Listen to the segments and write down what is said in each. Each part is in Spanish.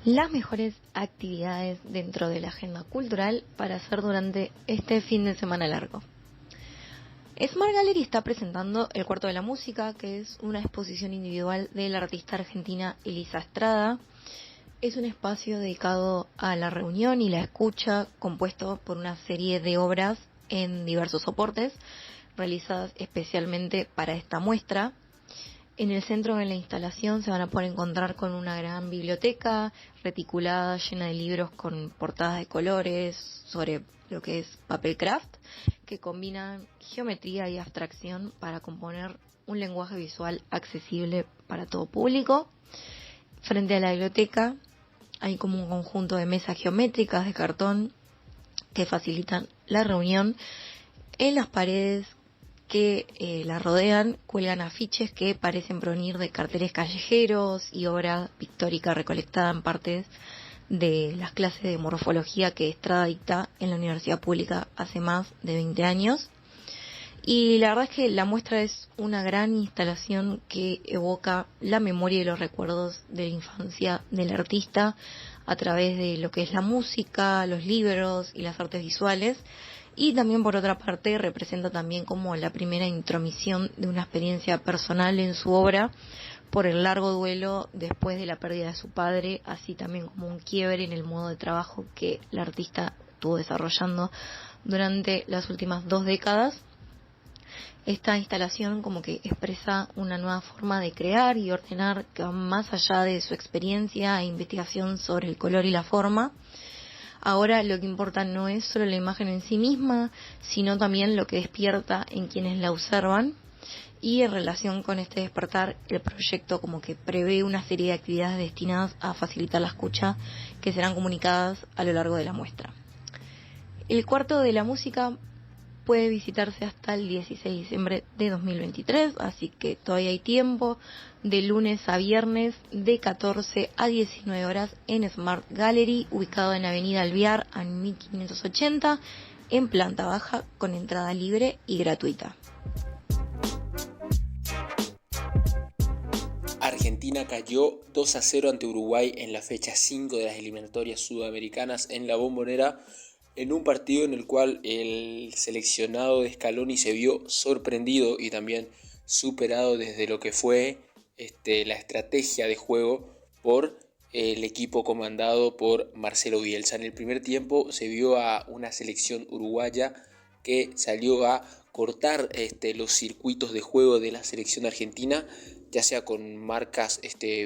las mejores actividades dentro de la agenda cultural para hacer durante este fin de semana largo. Smart Gallery está presentando El Cuarto de la Música, que es una exposición individual de la artista argentina Elisa Estrada. Es un espacio dedicado a la reunión y la escucha, compuesto por una serie de obras en diversos soportes, realizadas especialmente para esta muestra. En el centro de la instalación se van a poder encontrar con una gran biblioteca reticulada, llena de libros con portadas de colores sobre lo que es papel craft, que combinan geometría y abstracción para componer un lenguaje visual accesible para todo público. Frente a la biblioteca hay como un conjunto de mesas geométricas de cartón que facilitan la reunión. En las paredes que la rodean cuelgan afiches que parecen provenir de carteles callejeros y obra pictórica recolectada en partes de las clases de morfología que Estrada dicta en la Universidad Pública hace más de 20 años. Y la verdad es que la muestra es una gran instalación que evoca la memoria y los recuerdos de la infancia del artista a través de lo que es la música, los libros y las artes visuales. Y también, por otra parte, representa también como la primera intromisión de una experiencia personal en su obra por el largo duelo después de la pérdida de su padre, así también como un quiebre en el modo de trabajo que la artista estuvo desarrollando durante las últimas 2 décadas. Esta instalación como que expresa una nueva forma de crear y ordenar que va más allá de su experiencia e investigación sobre el color y la forma. Ahora lo que importa no es solo la imagen en sí misma, sino también lo que despierta en quienes la observan. Y en relación con este despertar, el proyecto como que prevé una serie de actividades destinadas a facilitar la escucha que serán comunicadas a lo largo de la muestra. El Cuarto de la Música puede visitarse hasta el 16 de diciembre de 2023, así que todavía hay tiempo, de lunes a viernes, de 14 a 19 horas en Smart Gallery, ubicado en Avenida Alvear, a 1580, en planta baja, con entrada libre y gratuita. Argentina cayó 2-0 ante Uruguay en la fecha 5 de las eliminatorias sudamericanas en la Bombonera, en un partido en el cual el seleccionado de Scaloni se vio sorprendido y también superado desde lo que fue la estrategia de juego por el equipo comandado por Marcelo Bielsa. En el primer tiempo se vio a una selección uruguaya que salió a cortar los circuitos de juego de la selección argentina, ya sea con marcas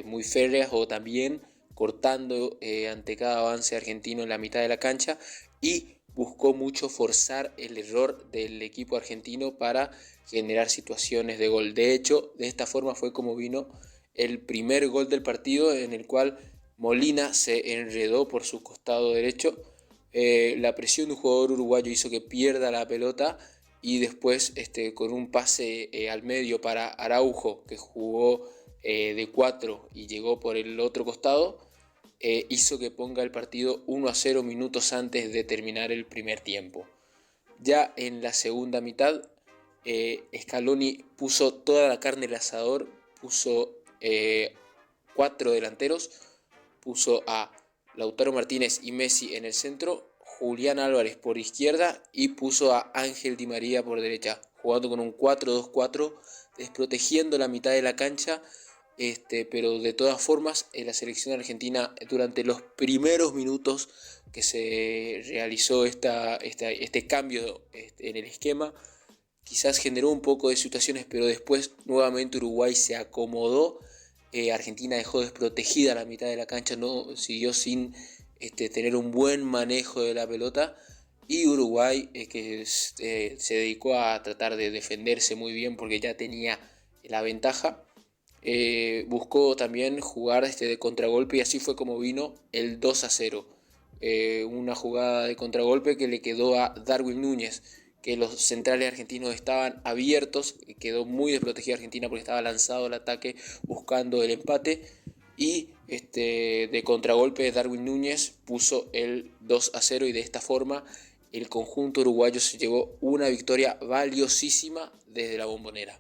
muy férreas o también cortando ante cada avance argentino en la mitad de la cancha, y buscó mucho forzar el error del equipo argentino para generar situaciones de gol. De hecho, de esta forma fue como vino el primer gol del partido, en el cual Molina se enredó por su costado derecho. La presión de un jugador uruguayo hizo que pierda la pelota, y después con un pase al medio para Araujo, que jugó de 4 y llegó por el otro costado, hizo que ponga el partido 1-0 minutos antes de terminar el primer tiempo. Ya en la segunda mitad, Scaloni puso toda la carne al asador, puso 4 delanteros, puso a Lautaro Martínez y Messi en el centro, Julián Álvarez por izquierda y puso a Ángel Di María por derecha, jugando con un 4-2-4, desprotegiendo la mitad de la cancha. Pero de todas formas, la selección argentina, durante los primeros minutos que se realizó este cambio en el esquema, quizás generó un poco de situaciones, pero después nuevamente Uruguay se acomodó. Argentina dejó desprotegida la mitad de la cancha, no siguió sin tener un buen manejo de la pelota, y Uruguay que se dedicó a tratar de defenderse muy bien porque ya tenía la ventaja. Buscó también jugar de contragolpe, y así fue como vino el 2-0. Una jugada de contragolpe que le quedó a Darwin Núñez, que los centrales argentinos estaban abiertos, y quedó muy desprotegida Argentina porque estaba lanzado al ataque buscando el empate, y de contragolpe Darwin Núñez puso el 2-0, y de esta forma el conjunto uruguayo se llevó una victoria valiosísima desde la Bombonera.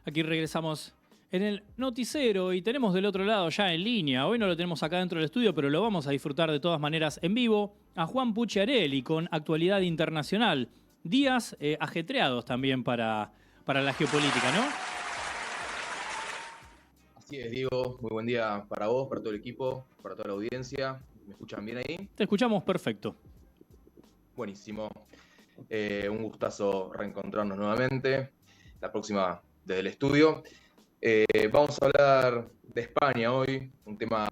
Aquí regresamos en el noticiero y tenemos del otro lado ya en línea, hoy no lo tenemos acá dentro del estudio, pero lo vamos a disfrutar de todas maneras en vivo, a Juan Pucciarelli con actualidad internacional. Días ajetreados también para la geopolítica, ¿no? Así es, Diego. Muy buen día para vos, para todo el equipo, para toda la audiencia. ¿Me escuchan bien ahí? Te escuchamos perfecto. Buenísimo. Un gustazo reencontrarnos nuevamente. La próxima desde el estudio. Vamos a hablar de España hoy, un tema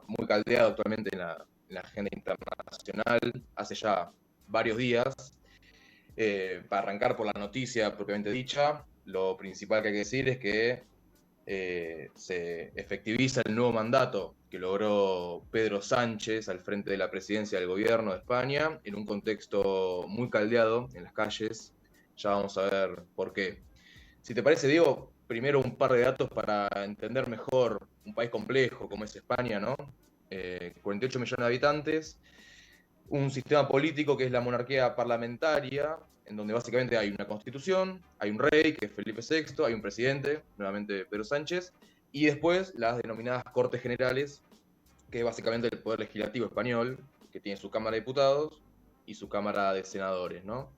muy caldeado actualmente en la agenda internacional, hace ya varios días. Para arrancar por la noticia propiamente dicha, lo principal que hay que decir es que se efectiviza el nuevo mandato que logró Pedro Sánchez al frente de la presidencia del gobierno de España, en un contexto muy caldeado en las calles. Ya vamos a ver por qué. Si te parece, Diego, primero un par de datos para entender mejor un país complejo como es España, ¿no? 48 millones de habitantes, un sistema político que es la monarquía parlamentaria, en donde básicamente hay una constitución, hay un rey, que es Felipe VI, hay un presidente, nuevamente Pedro Sánchez, y después las denominadas Cortes Generales, que es básicamente el poder legislativo español, que tiene su Cámara de Diputados y su Cámara de Senadores, ¿no?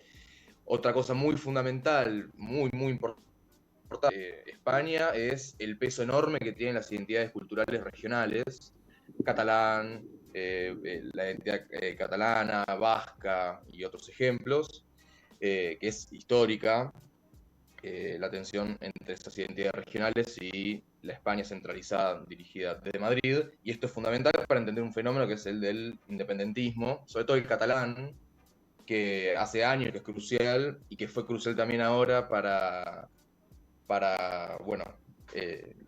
Otra cosa muy fundamental, muy importante de España es el peso enorme que tienen las identidades culturales regionales, catalán, la identidad catalana, vasca y otros ejemplos, que es histórica, la tensión entre esas identidades regionales y la España centralizada dirigida desde Madrid, y esto es fundamental para entender un fenómeno que es el del independentismo, sobre todo el catalán, que hace años que es crucial y que fue crucial también ahora para bueno,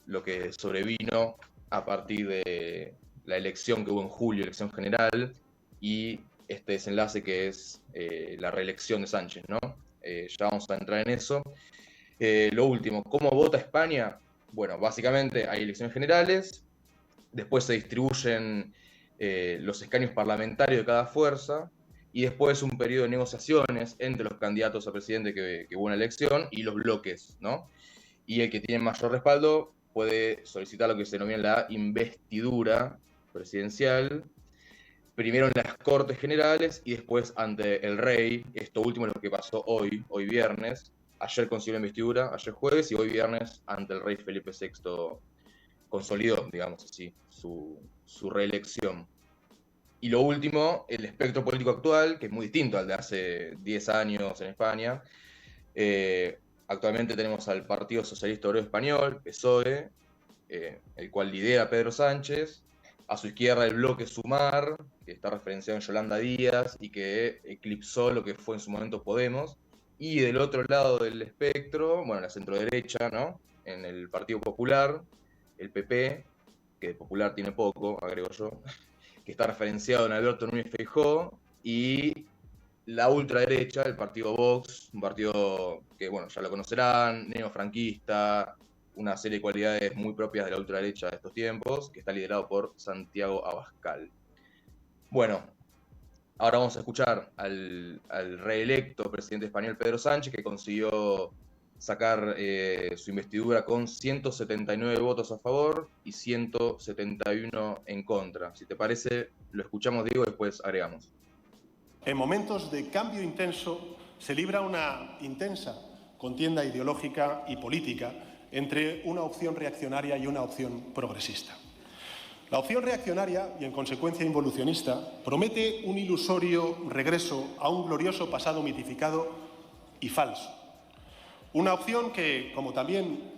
lo que sobrevino a partir de la elección que hubo en julio, elección general, y este desenlace que es la reelección de Sánchez, ¿no? Ya vamos a entrar en eso. Lo último, ¿cómo vota España? Bueno, básicamente hay elecciones generales, después se distribuyen los escaños parlamentarios de cada fuerza, y después un periodo de negociaciones entre los candidatos a presidente que hubo una elección y los bloques, ¿no? Y el que tiene mayor respaldo puede solicitar lo que se denomina la investidura presidencial, primero en las Cortes Generales y después ante el rey. Esto último es lo que pasó hoy viernes. Ayer consiguió la investidura, ayer jueves, y hoy viernes ante el rey Felipe VI consolidó, digamos así, su reelección. Y lo último, el espectro político actual, que es muy distinto al de hace 10 años en España. Actualmente tenemos al Partido Socialista Obrero Español, PSOE, el cual lidera Pedro Sánchez. A su izquierda el bloque Sumar, que está referenciado en Yolanda Díaz y que eclipsó lo que fue en su momento Podemos. Y del otro lado del espectro, bueno, la centroderecha, ¿no? En el Partido Popular, el PP, que de popular tiene poco, agrego yo, que está referenciado en Alberto Núñez Feijóo, y la ultraderecha, el partido Vox, un partido que, bueno, ya lo conocerán, neofranquista, una serie de cualidades muy propias de la ultraderecha de estos tiempos, que está liderado por Santiago Abascal. Bueno, ahora vamos a escuchar al reelecto presidente español Pedro Sánchez, que consiguió sacar su investidura con 179 votos a favor y 171 en contra. Si te parece, lo escuchamos, Diego, y después agregamos. En momentos de cambio intenso se libra una intensa contienda ideológica y política entre una opción reaccionaria y una opción progresista. La opción reaccionaria y, en consecuencia, involucionista, promete un ilusorio regreso a un glorioso pasado mitificado y falso. Una opción que, como también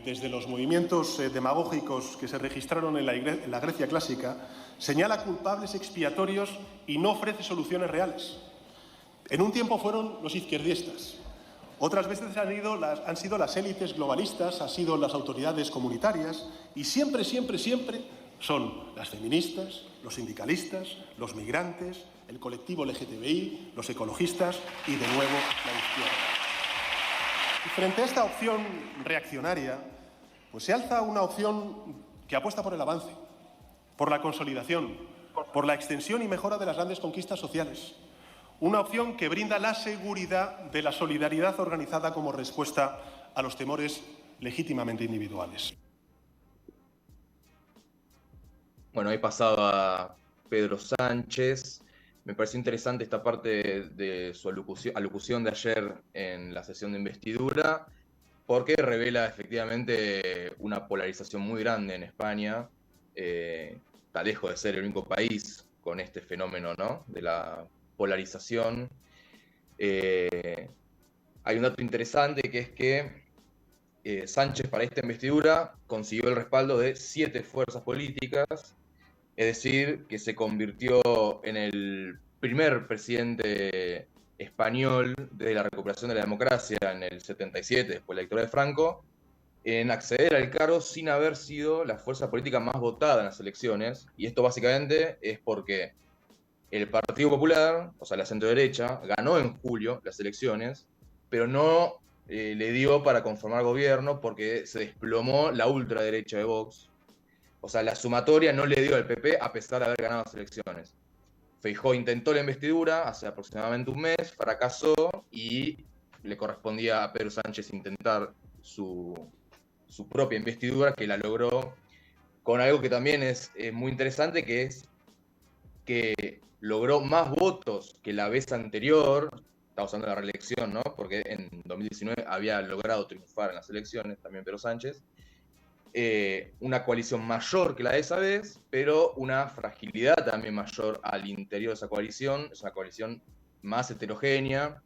desde los movimientos demagógicos que se registraron en la Grecia clásica, señala culpables expiatorios y no ofrece soluciones reales. En un tiempo fueron los izquierdistas, otras veces han sido las élites globalistas, han sido las autoridades comunitarias, y siempre son las feministas, los sindicalistas, los migrantes, el colectivo LGTBI, los ecologistas y, de nuevo, la izquierda. Y frente a esta opción reaccionaria, pues se alza una opción que apuesta por el avance, por la consolidación, por la extensión y mejora de las grandes conquistas sociales. Una opción que brinda la seguridad de la solidaridad organizada como respuesta a los temores legítimamente individuales. Bueno, he pasado a Pedro Sánchez. Me pareció interesante esta parte de su alocución de ayer en la sesión de investidura, porque revela efectivamente una polarización muy grande en España. Está lejos de ser el único país con este fenómeno, ¿no?, de la polarización. Hay un dato interesante, que es que Sánchez, para esta investidura, consiguió el respaldo de 7 fuerzas políticas, es decir, que se convirtió en el primer presidente español desde la recuperación de la democracia en el 77, después de la dictadura de Franco, en acceder al cargo sin haber sido la fuerza política más votada en las elecciones. Y esto básicamente es porque el Partido Popular, o sea, la centro-derecha, ganó en julio las elecciones, pero no le dio para conformar gobierno porque se desplomó la ultraderecha de Vox. O sea, la sumatoria no le dio al PP a pesar de haber ganado las elecciones. Feijóo intentó la investidura hace aproximadamente un mes, fracasó y le correspondía a Pedro Sánchez intentar su propia investidura, que la logró con algo que también es muy interesante, que es que logró más votos que la vez anterior. Estamos hablando de la reelección, ¿no? Porque en 2019 había logrado triunfar en las elecciones también Pedro Sánchez. Una coalición mayor que la de esa vez, pero una fragilidad también mayor al interior de esa coalición. Es una coalición más heterogénea,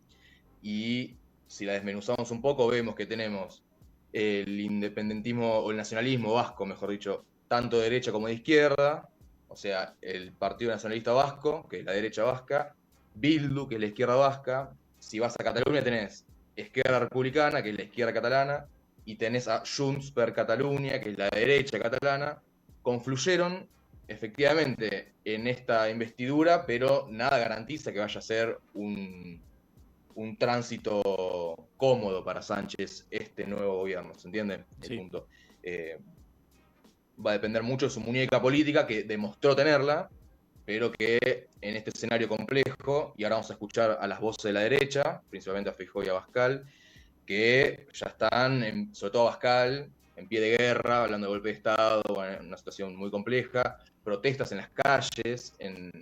y si la desmenuzamos un poco vemos que tenemos el independentismo o el nacionalismo vasco, mejor dicho, tanto de derecha como de izquierda, o sea, el Partido Nacionalista Vasco, que es la derecha vasca, Bildu, que es la izquierda vasca. Si vas a Cataluña tenés Esquerra Republicana, que es la izquierda catalana, y tenés a Junts per Catalunya, que es la derecha catalana. Confluyeron efectivamente en esta investidura, pero nada garantiza que vaya a ser un tránsito cómodo para Sánchez este nuevo gobierno, ¿se entiende? Sí. El punto. Va a depender mucho de su muñeca política, que demostró tenerla, pero que en este escenario complejo, y ahora vamos a escuchar a las voces de la derecha, principalmente a Feijóo y a Abascal, que ya están, sobre todo Abascal, en pie de guerra, hablando de golpe de Estado, en una situación muy compleja, protestas en las calles, en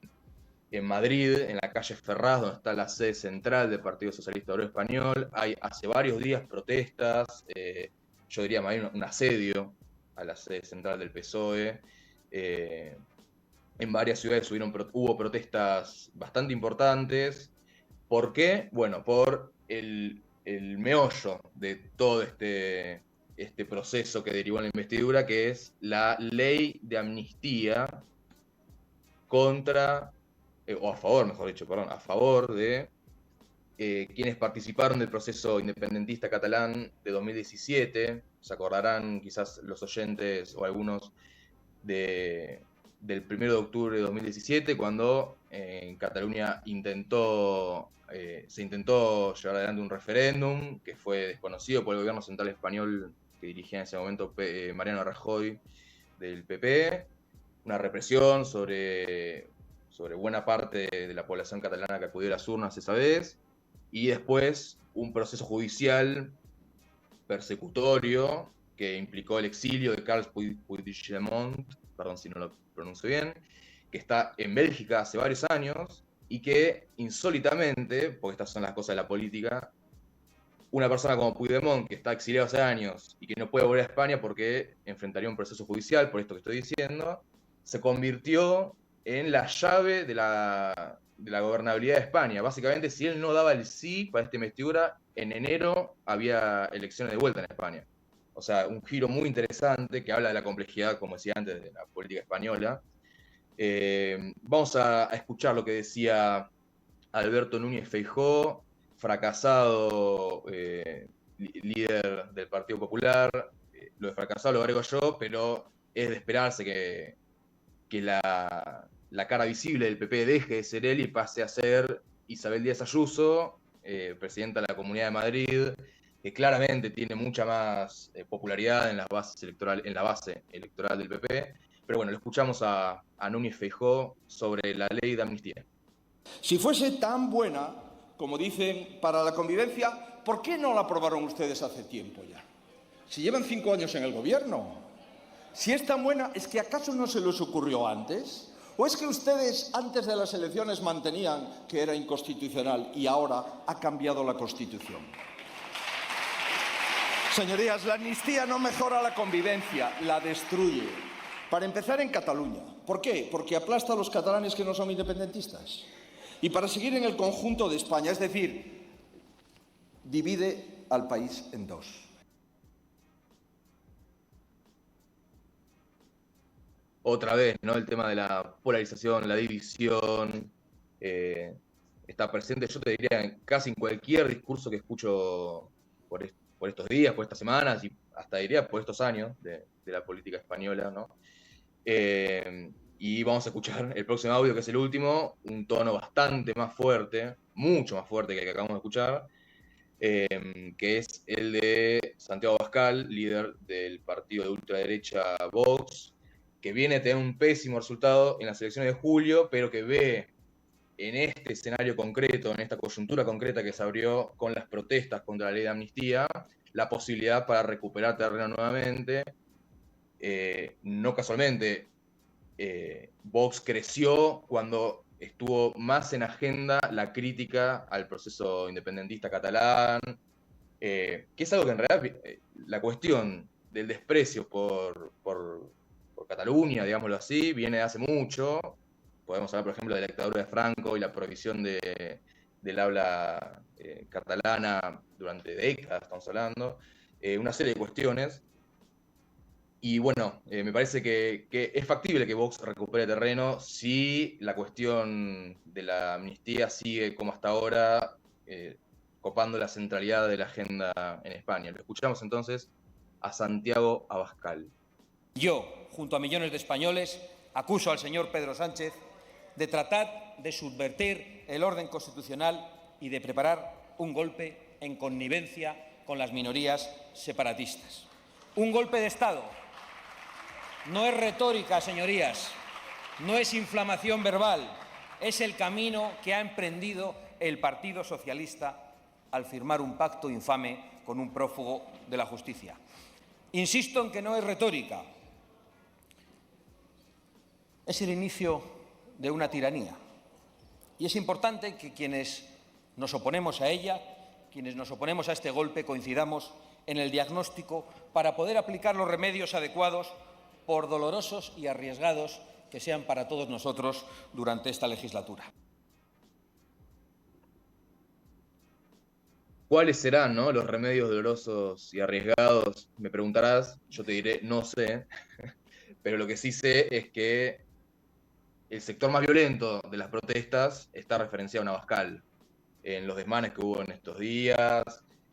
Madrid, en la calle Ferraz, donde está la sede central del Partido Socialista Obrero Español. Hay hace varios días protestas, yo diría más bien un asedio a la sede central del PSOE. En varias ciudades hubo protestas bastante importantes. ¿Por qué? Bueno, por el meollo de todo este proceso que derivó en la investidura, que es la ley de amnistía contra, o a favor, mejor dicho, perdón, a favor de quienes participaron del proceso independentista catalán de 2017. Se acordarán quizás los oyentes o algunos del 1 de octubre de 2017, cuando en Cataluña se intentó llevar adelante un referéndum que fue desconocido por el gobierno central español que dirigía en ese momento Mariano Rajoy del PP. Una represión sobre buena parte de la población catalana que acudió a las urnas esa vez, y después un proceso judicial persecutorio que implicó el exilio de Carles Puigdemont, perdón si no lo pronuncio bien, que está en Bélgica hace varios años, y que insólitamente, porque estas son las cosas de la política, una persona como Puigdemont, que está exiliado hace años y que no puede volver a España porque enfrentaría un proceso judicial por esto que estoy diciendo, se convirtió en la llave de la gobernabilidad de España. Básicamente, si él no daba el sí para esta investidura, en enero había elecciones de vuelta en España. O sea, un giro muy interesante que habla de la complejidad, como decía antes, de la política española. Vamos a escuchar lo que decía Alberto Núñez Feijóo, fracasado líder del Partido Popular. Lo de fracasado lo agrego yo, pero es de esperarse que la cara visible del PP deje de ser él y pase a ser Isabel Díaz Ayuso, presidenta de la Comunidad de Madrid, que claramente tiene mucha más popularidad en la base electoral del PP. Pero bueno, lo escuchamos a Núñez Feijóo sobre la ley de amnistía. Si fuese tan buena, como dicen, para la convivencia, ¿por qué no la aprobaron ustedes hace tiempo ya? Si llevan 5 años en el gobierno. Si es tan buena, ¿es que acaso no se les ocurrió antes? ¿O es que ustedes antes de las elecciones mantenían que era inconstitucional y ahora ha cambiado la Constitución? Señorías, la amnistía no mejora la convivencia, la destruye. Para empezar, en Cataluña. ¿Por qué? Porque aplasta a los catalanes que no son independentistas. Y para seguir, en el conjunto de España, es decir, divide al país en dos. Otra vez, ¿no? El tema de la polarización, la división, está presente, yo te diría, casi en cualquier discurso que escucho por estos días, por estas semanas y hasta diría por estos años de la política española, ¿no? Y vamos a escuchar el próximo audio, que es el último, un tono bastante más fuerte, mucho más fuerte que el que acabamos de escuchar, que es el de Santiago Abascal, líder del partido de ultraderecha Vox, que viene a tener un pésimo resultado en las elecciones de julio, pero que ve en este escenario concreto, en esta coyuntura concreta que se abrió con las protestas contra la ley de amnistía, la posibilidad para recuperar terreno nuevamente. No casualmente, Vox creció cuando estuvo más en agenda la crítica al proceso independentista catalán, que es algo que en realidad la cuestión del desprecio por Cataluña, digámoslo así, viene de hace mucho. Podemos hablar, por ejemplo, de la dictadura de Franco y la prohibición del habla catalana durante décadas, estamos hablando, una serie de cuestiones. Y bueno, me parece que es factible que Vox recupere terreno si la cuestión de la amnistía sigue como hasta ahora, copando la centralidad de la agenda en España. Lo escuchamos entonces a Santiago Abascal. Yo, junto a millones de españoles, acuso al señor Pedro Sánchez de tratar de subvertir el orden constitucional y de preparar un golpe en connivencia con las minorías separatistas. Un golpe de Estado. No es retórica, señorías, no es inflamación verbal, es el camino que ha emprendido el Partido Socialista al firmar un pacto infame con un prófugo de la justicia. Insisto en que no es retórica, es el inicio de una tiranía. Y es importante que quienes nos oponemos a ella, quienes nos oponemos a este golpe, coincidamos en el diagnóstico para poder aplicar los remedios adecuados, por dolorosos y arriesgados que sean para todos nosotros durante esta legislatura. ¿Cuáles serán, no, los remedios dolorosos y arriesgados? Me preguntarás, yo te diré, no sé, pero lo que sí sé es que el sector más violento de las protestas está referenciado en Abascal, en los desmanes que hubo en estos días,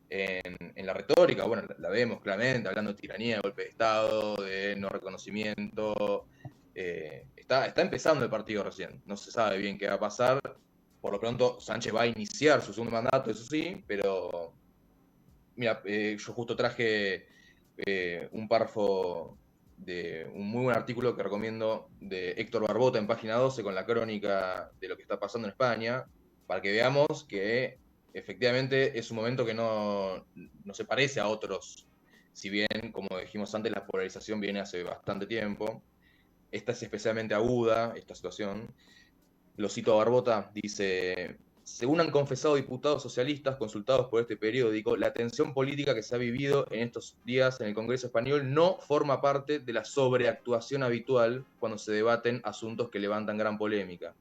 en la retórica, bueno, la vemos claramente, hablando de tiranía, de golpe de Estado, de no reconocimiento. Está empezando el partido recién, no se sabe bien qué va a pasar. Por lo pronto, Sánchez va a iniciar su segundo mandato, eso sí, pero mira, yo justo traje un párrafo de un muy buen artículo que recomiendo de Héctor Barbota en página 12 con la crónica de lo que está pasando en España, para que veamos que efectivamente es un momento que no se parece a otros, si bien, como dijimos antes, la polarización viene hace bastante tiempo. Esta es especialmente aguda, esta situación. Lo cito a Barbota, dice: según han confesado diputados socialistas consultados por este periódico, la tensión política que se ha vivido en estos días en el Congreso español no forma parte de la sobreactuación habitual cuando se debaten asuntos que levantan gran polémica.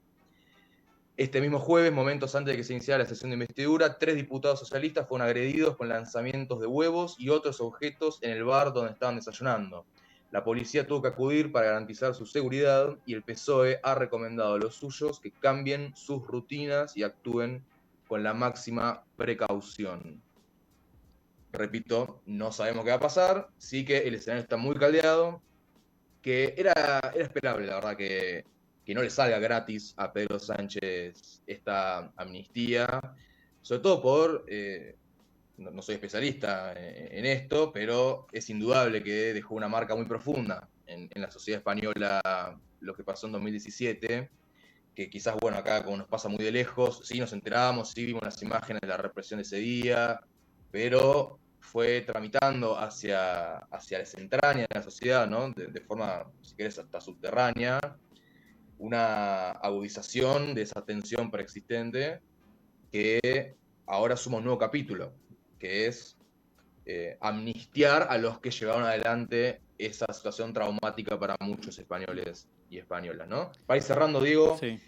Este mismo jueves, momentos antes de que se iniciara la sesión de investidura, 3 diputados socialistas fueron agredidos con lanzamientos de huevos y otros objetos en el bar donde estaban desayunando. La policía tuvo que acudir para garantizar su seguridad y el PSOE ha recomendado a los suyos que cambien sus rutinas y actúen con la máxima precaución. Repito, no sabemos qué va a pasar, sí que el escenario está muy caldeado, que era esperable, la verdad, que no le salga gratis a Pedro Sánchez esta amnistía, sobre todo por... no soy especialista en esto, pero es indudable que dejó una marca muy profunda en la sociedad española lo que pasó en 2017, que quizás, bueno, acá como nos pasa muy de lejos, sí nos enteramos, sí vimos las imágenes de la represión de ese día, pero fue tramitando hacia las entrañas de la sociedad, ¿no? De forma, si querés, hasta subterránea, una agudización de esa tensión preexistente que ahora suma un nuevo capítulo, que es amnistiar a los que llevaron adelante esa situación traumática para muchos españoles y españolas, ¿no? Para ir cerrando, Diego, Sí.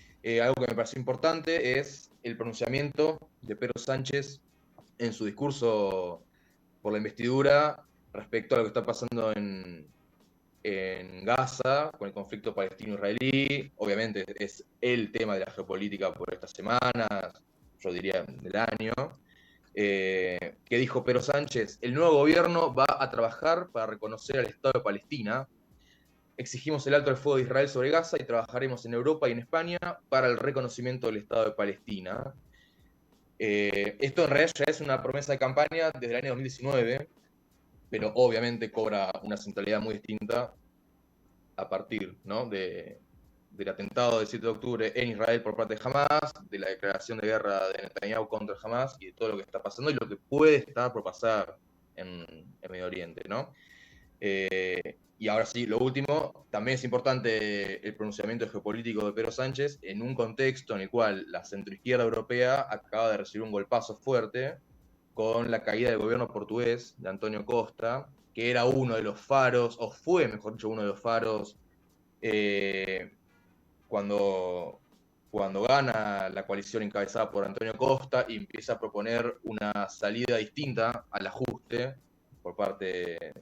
algo que me pareció importante es el pronunciamiento de Pedro Sánchez en su discurso por la investidura respecto a lo que está pasando en Gaza, con el conflicto palestino-israelí. Obviamente es el tema de la geopolítica por estas semanas, yo diría del año. Que dijo Pedro Sánchez: el nuevo gobierno va a trabajar para reconocer al Estado de Palestina. Exigimos el alto el fuego de Israel sobre Gaza y trabajaremos en Europa y en España para el reconocimiento del Estado de Palestina. Esto en realidad ya es una promesa de campaña desde el año 2019, pero obviamente cobra una centralidad muy distinta a partir, ¿no?, del atentado del 7 de octubre en Israel por parte de Hamas, de la declaración de guerra de Netanyahu contra Hamas y de todo lo que está pasando y lo que puede estar por pasar en Medio Oriente, ¿no? Y ahora sí, lo último, también es importante el pronunciamiento geopolítico de Pedro Sánchez en un contexto en el cual la centroizquierda europea acaba de recibir un golpazo fuerte con la caída del gobierno portugués de Antonio Costa, que era uno de los faros, o fue, mejor dicho, uno de los faros cuando gana la coalición encabezada por Antonio Costa y empieza a proponer una salida distinta al ajuste por parte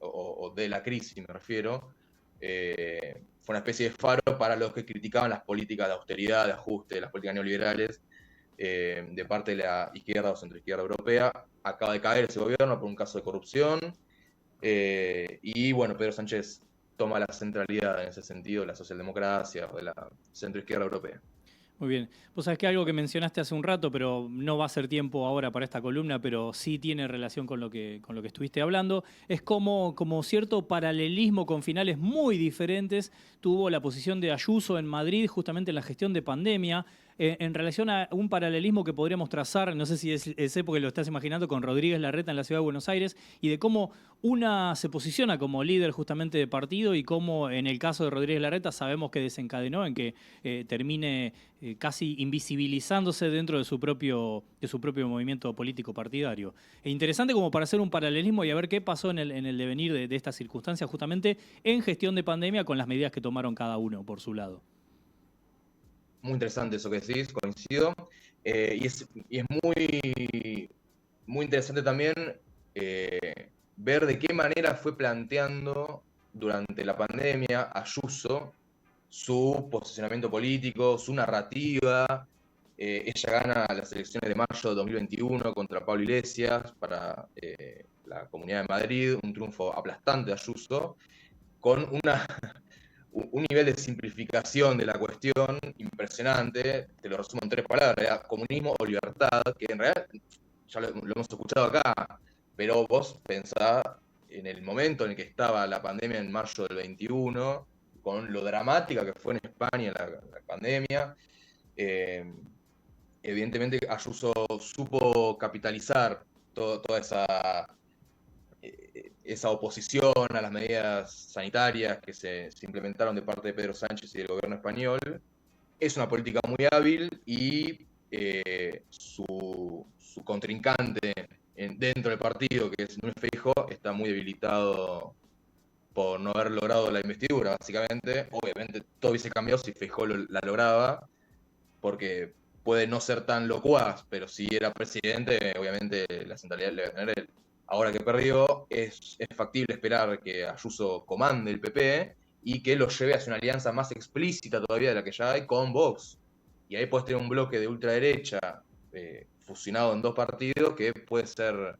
o de la crisis, me refiero, fue una especie de faro para los que criticaban las políticas de austeridad, de ajuste, las políticas neoliberales de parte de la izquierda o centroizquierda europea. Acaba de caer ese gobierno por un caso de corrupción y bueno, Pedro Sánchez toma la centralidad en ese sentido de la socialdemocracia o de la centroizquierda europea. Muy bien. Vos sabés que algo que mencionaste hace un rato, pero no va a ser tiempo ahora para esta columna, pero sí tiene relación con lo que estuviste hablando, es como cierto paralelismo con finales muy diferentes tuvo la posición de Ayuso en Madrid justamente en la gestión de pandemia, en relación a un paralelismo que podríamos trazar, no sé si es porque lo estás imaginando, con Rodríguez Larreta en la ciudad de Buenos Aires, y de cómo una se posiciona como líder justamente de partido y cómo en el caso de Rodríguez Larreta sabemos que desencadenó en que termine casi invisibilizándose dentro de su propio movimiento político partidario. Es interesante como para hacer un paralelismo y a ver qué pasó en el devenir de estas circunstancias justamente en gestión de pandemia con las medidas que tomaron cada uno por su lado. Muy interesante eso que decís, coincido. Y es muy, muy interesante también ver de qué manera fue planteando durante la pandemia Ayuso su posicionamiento político, su narrativa. Ella gana las elecciones de mayo de 2021 contra Pablo Iglesias para la Comunidad de Madrid, un triunfo aplastante de Ayuso, con un nivel de simplificación de la cuestión impresionante. Te lo resumo en 3 palabras: comunismo o libertad, que en realidad ya lo hemos escuchado acá, pero vos pensá en el momento en el que estaba la pandemia en mayo del 21, con lo dramática que fue en España la pandemia. Evidentemente Ayuso supo capitalizar toda esa oposición a las medidas sanitarias que se implementaron de parte de Pedro Sánchez y del gobierno español. Es una política muy hábil y su contrincante dentro del partido, que es Núñez Feijóo, está muy debilitado por no haber logrado la investidura, básicamente. Obviamente todo hubiese cambiado si Feijóo la lograba, porque puede no ser tan locuaz, pero si era presidente, obviamente la centralidad le va a tener él. Ahora que perdió, es factible esperar que Ayuso comande el PP y que lo lleve hacia una alianza más explícita todavía de la que ya hay con Vox. Y ahí puedes tener un bloque de ultraderecha fusionado en 2 partidos que puede ser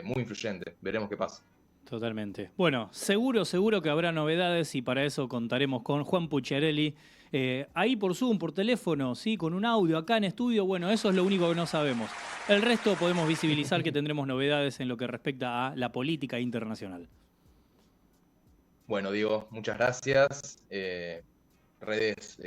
muy influyente. Veremos qué pasa. Totalmente. Bueno, seguro que habrá novedades y para eso contaremos con Juan Pucciarelli. Ahí por Zoom, por teléfono, ¿sí? Con un audio acá en estudio. Bueno, eso es lo único que no sabemos. El resto podemos visibilizar que tendremos novedades en lo que respecta a la política internacional. Bueno, Diego, muchas gracias. Redes,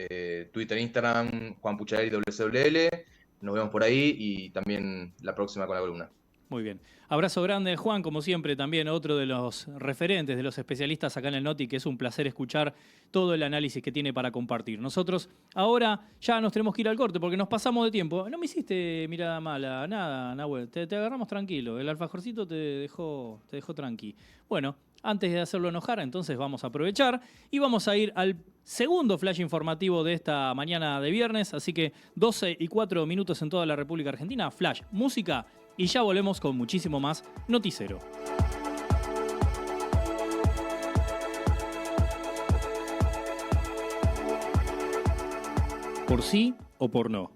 Twitter, Instagram, Juan Pucciarelli WCWL. Nos vemos por ahí y también la próxima con la columna. Muy bien. Abrazo grande, Juan, como siempre, también otro de los referentes, de los especialistas acá en el Noti, que es un placer escuchar todo el análisis que tiene para compartir. Nosotros ahora ya nos tenemos que ir al corte porque nos pasamos de tiempo. No me hiciste mirada mala, nada, Nahuel. Te agarramos tranquilo. El alfajorcito te dejó tranqui. Bueno, antes de hacerlo enojar, entonces vamos a aprovechar y vamos a ir al segundo flash informativo de esta mañana de viernes. Así que 12:04 en toda la República Argentina. Flash, música. Y ya volvemos con muchísimo más Noticero. Por sí o por no.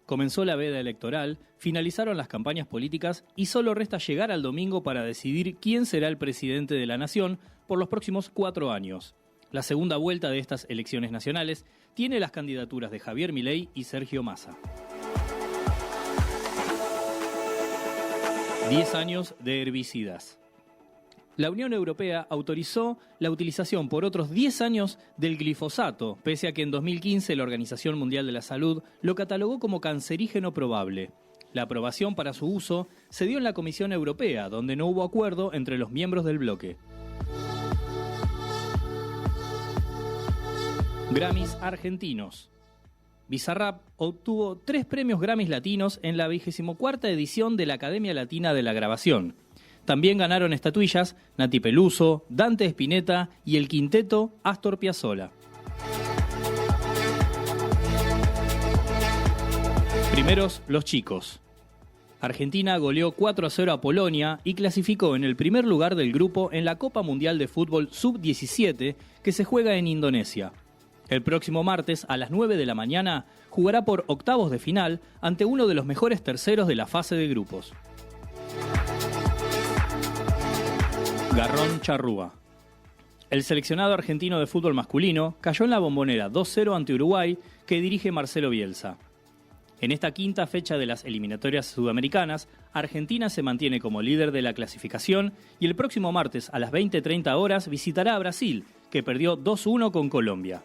Comenzó la veda electoral, finalizaron las campañas políticas y solo resta llegar al domingo para decidir quién será el presidente de la nación por los próximos 4 años. La segunda vuelta de estas elecciones nacionales tiene las candidaturas de Javier Milei y Sergio Massa. 10 años de herbicidas. La Unión Europea autorizó la utilización por otros 10 años del glifosato, pese a que en 2015 la Organización Mundial de la Salud lo catalogó como cancerígeno probable. La aprobación para su uso se dio en la Comisión Europea, donde no hubo acuerdo entre los miembros del bloque. Grammys argentinos. Bizarrap obtuvo 3 premios Grammys latinos en la 24ª edición de la Academia Latina de la Grabación. También ganaron estatuillas Nati Peluso, Dante Spinetta y el quinteto Astor Piazzolla. Primeros los chicos. Argentina goleó 4-0 a Polonia y clasificó en el primer lugar del grupo en la Copa Mundial de Fútbol Sub-17 que se juega en Indonesia. El próximo martes a las 9 de la mañana jugará por octavos de final ante uno de los mejores terceros de la fase de grupos. Garrón Charrúa. El seleccionado argentino de fútbol masculino cayó en la Bombonera 2-0 ante Uruguay que dirige Marcelo Bielsa. En esta quinta fecha de las eliminatorias sudamericanas, Argentina se mantiene como líder de la clasificación y el próximo martes a las 20:30 horas visitará a Brasil, que perdió 2-1 con Colombia.